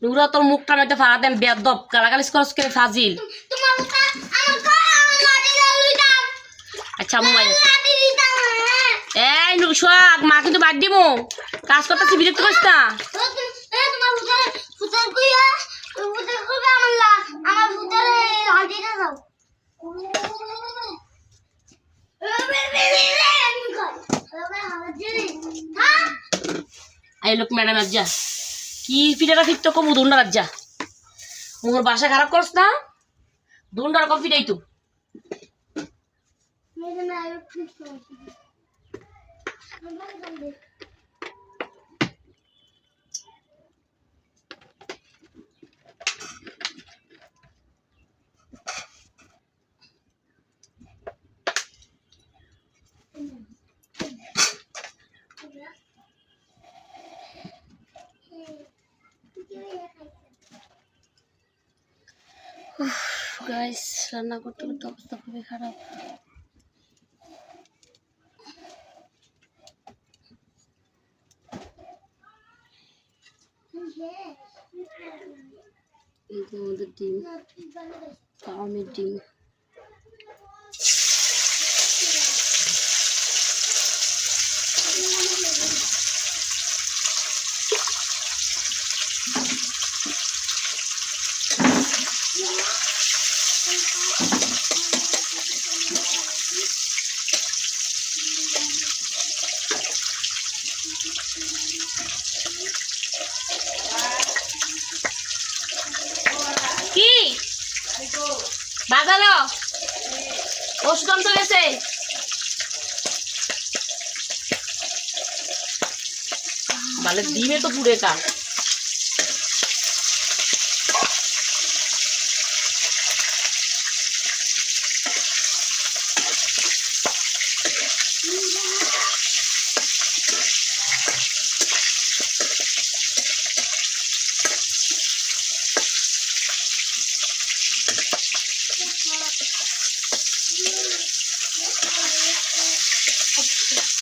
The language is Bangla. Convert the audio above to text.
নুরা তোর মুখটা নইতে ফাড়া দেন বেদব গালাগালিস করস কে ফাজিল আচ্ছা মোবাইল এই নুশাক মা কিন্তু বাদ দিমু কাজ করতেছি বিরক্ত করিস না এই লোক ম্যাডাম আজ্জা কি পিঠাটা ফিরতো কম দুন্ডা রাজ্জা মোর বাসা খারাপ করস না দুন্ডার কম ফিরাই তো গাইস রান্না করতে করতে অবস্থা খুবই খারাপ এই যে আমাদের ডিম ফার্মের ডিম কি বাজালো ওষুধ আনতে গেছে ভালো ডিমে তো পুড়ে কা